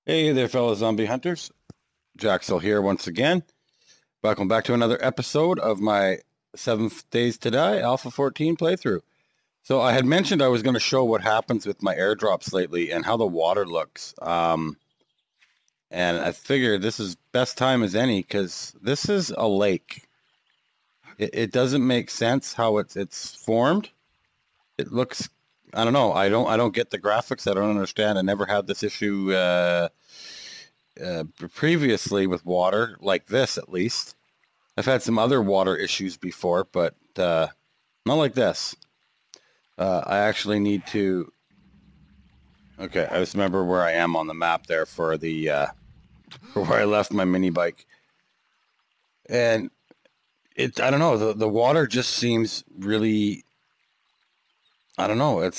Hey there, fellow zombie hunters. Jaxel here once again. Welcome back to another episode of my 7th Days to Die Alpha 14 playthrough. So I had mentioned I was going to show what happens with my airdrops lately and how the water looks. And I figured this is best time as any because this is a lake. It doesn't make sense how it's formed. It looks, I don't know. I don't get the graphics. I don't understand. I never had this issue previously with water like this, at least. I've had some other water issues before, but not like this. I actually need to. Okay, I just remember where I am on the map there for the for where I left my mini bike, and I don't know. The water just seems really. I don't know.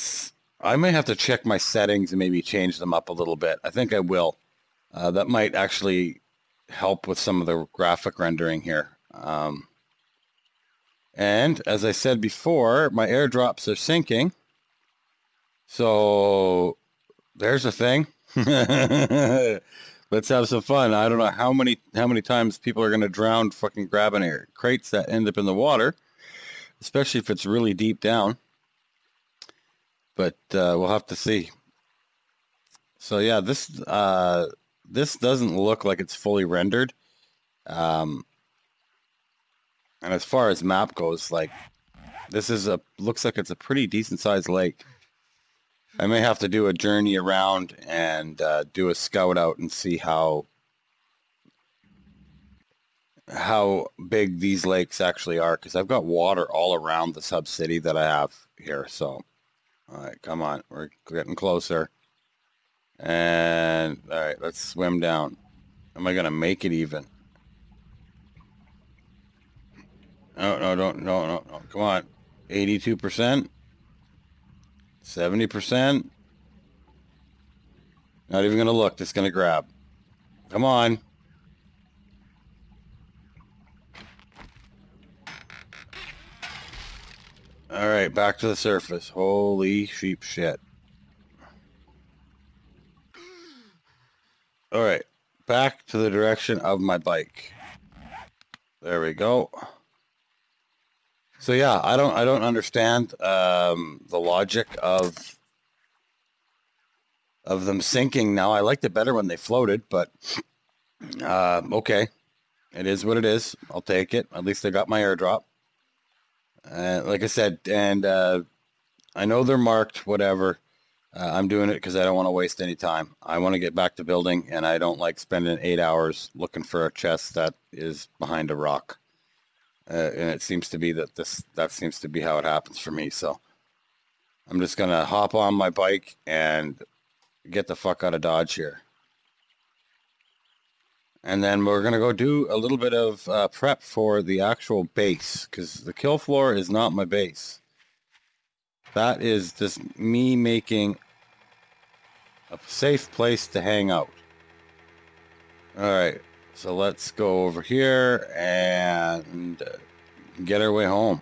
I may have to check my settings and maybe change them up a little bit. I think I will. That might actually help with some of the graphic rendering here. And as I said before, my airdrops are sinking. So there's a thing. Let's have some fun. I don't know how many times people are going to drown fucking grabbing crates that end up in the water, especially if it's really deep down. But we'll have to see. So yeah, this doesn't look like it's fully rendered. And as far as map goes, like this is looks like it's a pretty decent sized lake. I may have to do a journey around and do a scout out and see how big these lakes actually are, because I've got water all around the sub city that I have here. So all right, come on, we're getting closer. And all right, let's swim down. Am I gonna make it even? No. Come on. 82%. 70%. Not even gonna look, just gonna grab. Come on. All right, back to the surface. Holy sheep shit. All right, back to the direction of my bike. There we go. So yeah, I don't understand the logic of them sinking now. I liked it better when they floated, but okay, it is what it is. I'll take it. At least I got my airdrop. Like I said, and I know they're marked, whatever. I'm doing it because I don't want to waste any time. I want to get back to building, and I don't like spending 8 hours looking for a chest that is behind a rock. And it seems to be that seems to be how it happens for me. So I'm just gonna hop on my bike and get the fuck out of Dodge here. And then we're gonna go do a little bit of prep for the actual base, because the kill floor is not my base. That is just me making a safe place to hang out. All right. So let's go over here and get our way home.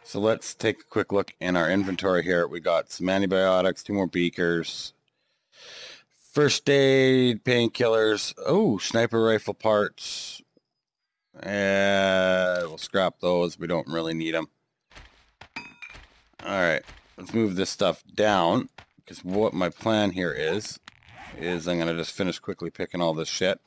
So let's take a quick look in our inventory here. We got some antibiotics, 2 more beakers, first aid, painkillers, oh, sniper rifle parts, and we'll scrap those. We don't really need them. All right, let's move this stuff down, because what my plan here is I'm going to just finish quickly picking all this shit.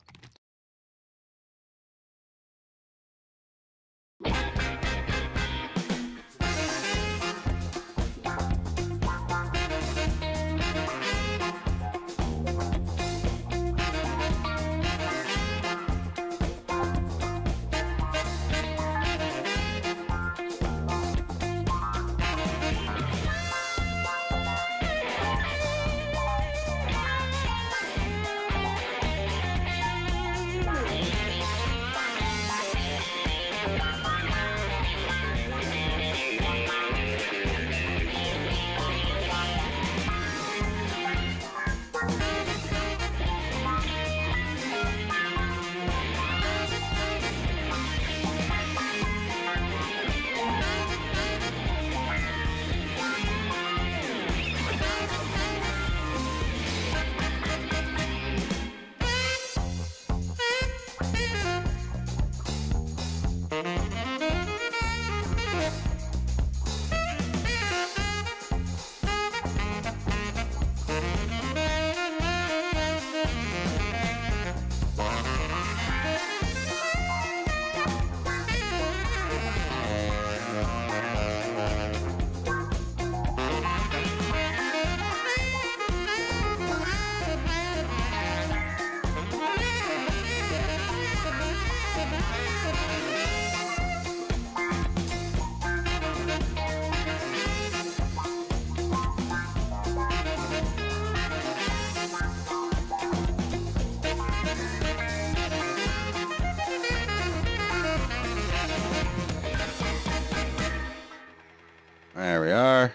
There we are.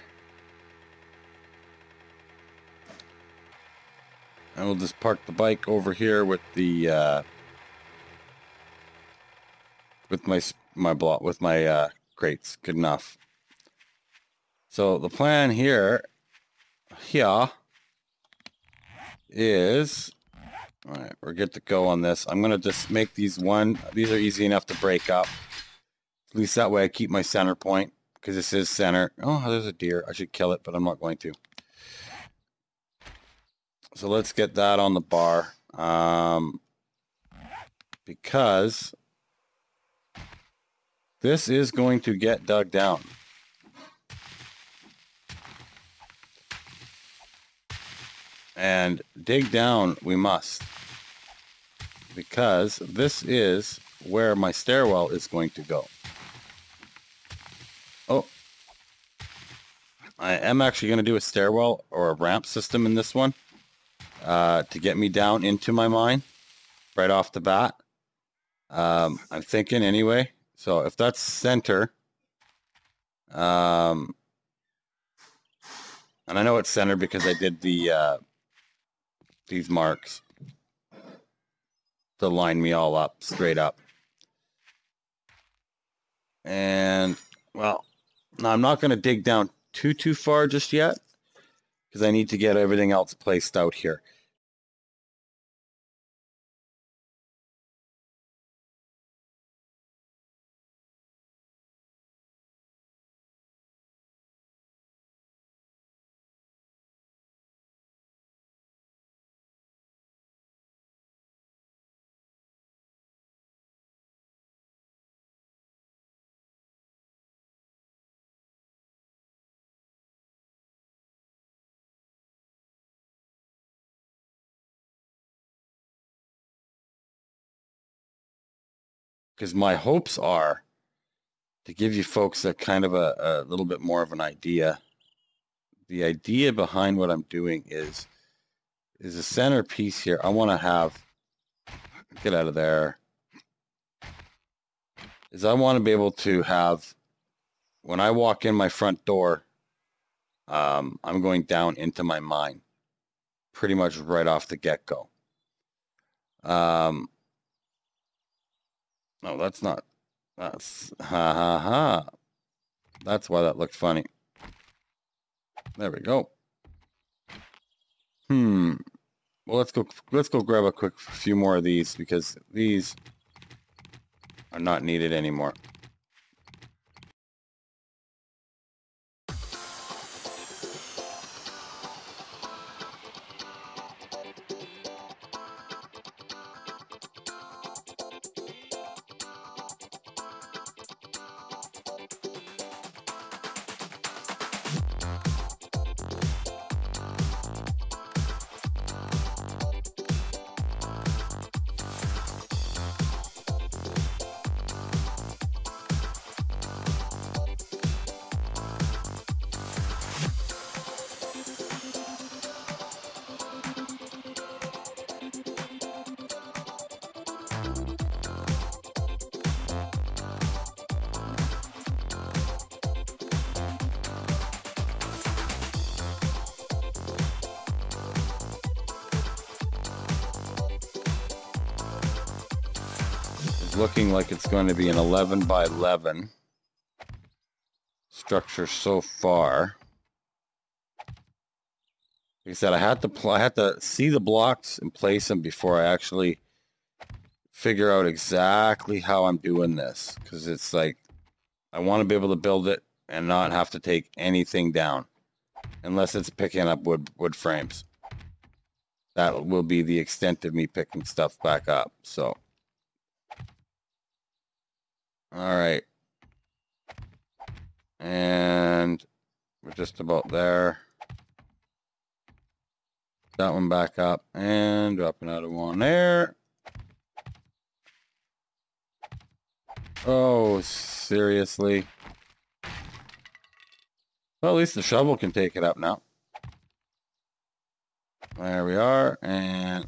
And we'll just park the bike over here with the with my crates. Good enough. So the plan here is, all right, we're good to go on this. I'm gonna just make these these are easy enough to break up. At least that way I keep my center point, because this is center. Oh, there's a deer. I should kill it, but I'm not going to. So let's get that on the bar. Because this is going to get dug down. And dig down we must. Because this is where my stairwell is going to go. Oh. I am actually going to do a stairwell or a ramp system in this one. To get me down into my mine. Right off the bat. I'm thinking anyway. So if that's center. And I know it's center because I did the these marks to line me all up, straight up. And, well, now I'm not going to dig down too far just yet, because I need to get everything else placed out here. Because my hopes are to give you folks a kind of a little bit more of an idea. The idea behind what I'm doing is a centerpiece here. I want to have, get out of there, is I want to be able to have, when I walk in my front door, I'm going down into my mine pretty much right off the get-go. No, that's not. That's That's why that looked funny. There we go. Well, let's go grab a quick few more of these, because these are not needed anymore. Looking like it's going to be an 11 by 11 structure so far. Like I said, I had to see the blocks and place them before I actually figure out exactly how I'm doing this, because it's like I want to be able to build it and not have to take anything down unless it's picking up wood frames. That will be the extent of me picking stuff back up. So all right, and we're just about there. That one back up and drop another one there. Oh, seriously? Well, at least the shovel can take it up now. There we are, and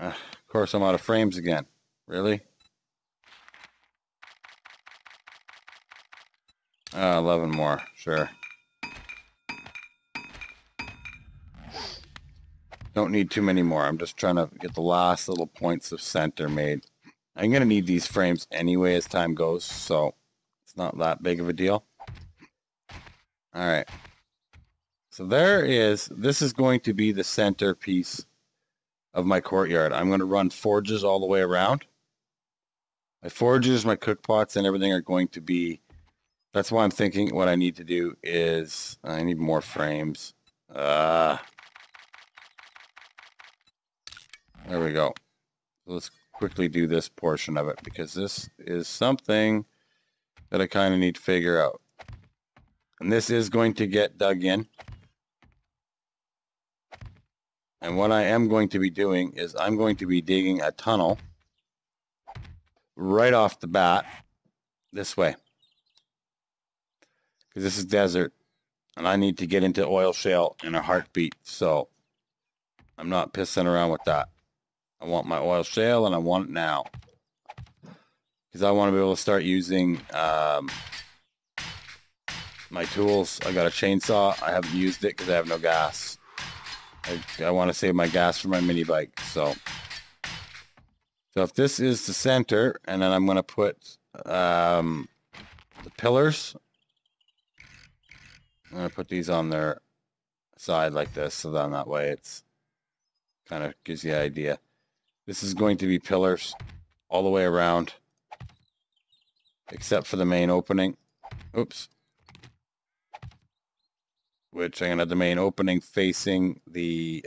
of course I'm out of frames again. Really? 11 more, sure. Don't need too many more. I'm just trying to get the last little points of center made. I'm going to need these frames anyway as time goes, so it's not that big of a deal. All right. So this is going to be the centerpiece of my courtyard. I'm going to run forges all the way around. My forges, my cook pots, and everything are going to be, that's why I'm thinking what I need to do is, I need more frames. There we go. Let's quickly do this portion of it, because this is something that I kind of need to figure out. And this is going to get dug in. And what I am going to be doing is I'm going to be digging a tunnel right off the bat this way. Because this is desert. And I need to get into oil shale in a heartbeat. So I'm not pissing around with that. I want my oil shale and I want it now. Because I want to be able to start using my tools. I got a chainsaw. I haven't used it because I have no gas. I want to save my gas for my mini bike. So if this is the center, and then I'm going to put the pillars. I'm going to put these on their side like this, so then that way it's kind of gives you an idea. This is going to be pillars all the way around, except for the main opening. Oops. Which I'm going to have the main opening facing the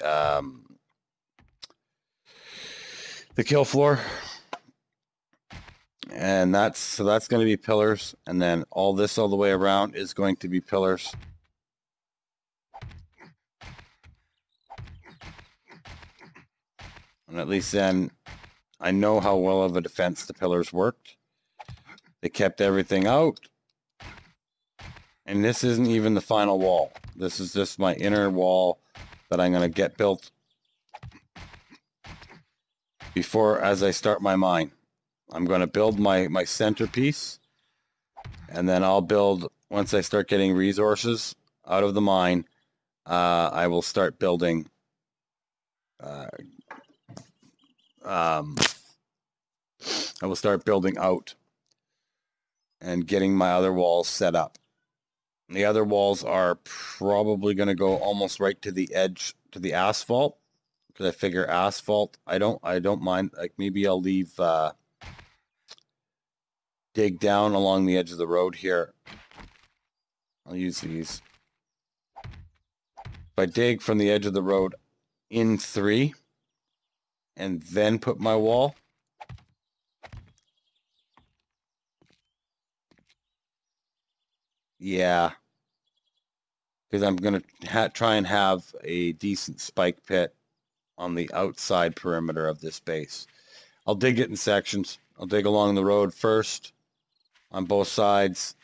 kill floor. And that's going to be pillars. And then all this all the way around is going to be pillars. And at least then I know how well of a defense the pillars worked. They kept everything out. And this isn't even the final wall. This is just my inner wall that I'm going to get built before, as I start my mine. I'm going to build my centerpiece, and then I'll build, once I start getting resources out of the mine, I will start building I will start building out and getting my other walls set up. The other walls are probably going to go almost right to the edge, to the asphalt, because I figure asphalt, I don't mind. Like, maybe I'll leave dig down along the edge of the road here. I'll use these. If I dig from the edge of the road in 3 and then put my wall, yeah. Because I'm going to try and have a decent spike pit on the outside perimeter of this base. I'll dig it in sections. I'll dig along the road first on both sides,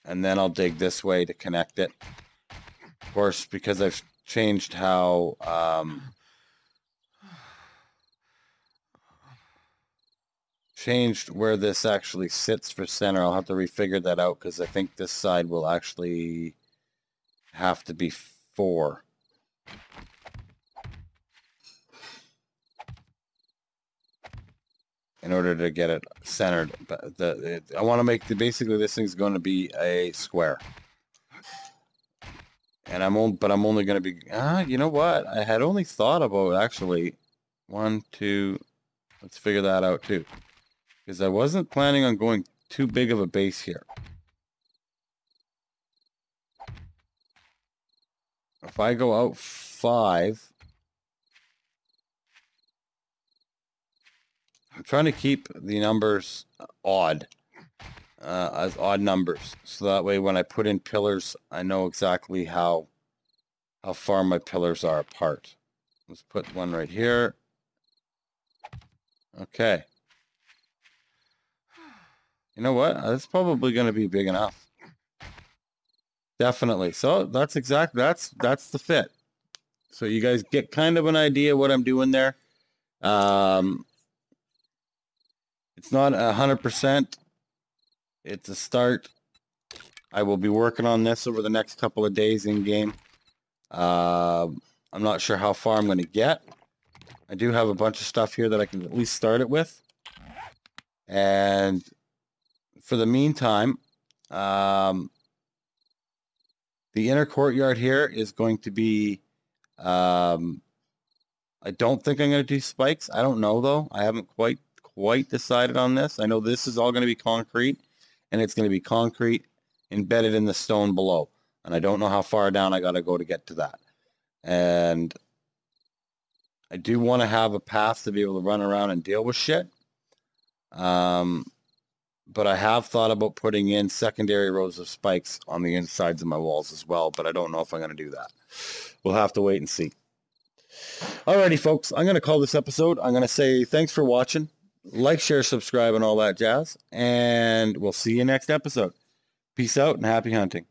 and then I'll dig this way to connect it. Of course, because I've changed how changed where this actually sits for center. I'll have to refigure that out, because I think this side will actually have to be 4. In order to get it centered. But I want to make basically this thing's going to be a square. And I'm only going to be, you know what? I had only thought about actually 1, 2, let's figure that out too. Because I wasn't planning on going too big of a base here. If I go out 5, I'm trying to keep the numbers odd, as odd numbers, so that way when I put in pillars, I know exactly how far my pillars are apart. Let's put one right here. Okay. You know what? That's probably going to be big enough. Definitely. So that's exactly, that's the fit. So you guys get kind of an idea what I'm doing there. It's not 100%. It's a start. I will be working on this over the next couple of days in game. I'm not sure how far I'm going to get. I do have a bunch of stuff here that I can at least start it with. And for the meantime, the inner courtyard here is going to be, I don't think I'm going to do spikes. I don't know though. I haven't quite decided on this. I know this is all going to be concrete, and it's going to be concrete embedded in the stone below. And I don't know how far down I got to go to get to that. And I do want to have a path to be able to run around and deal with shit. But I have thought about putting in secondary rows of spikes on the insides of my walls as well, but I don't know if I'm going to do that. We'll have to wait and see. Alrighty, folks, I'm going to call this episode. I'm going to say thanks for watching. Like, share, subscribe, and all that jazz. And we'll see you next episode. Peace out and happy hunting.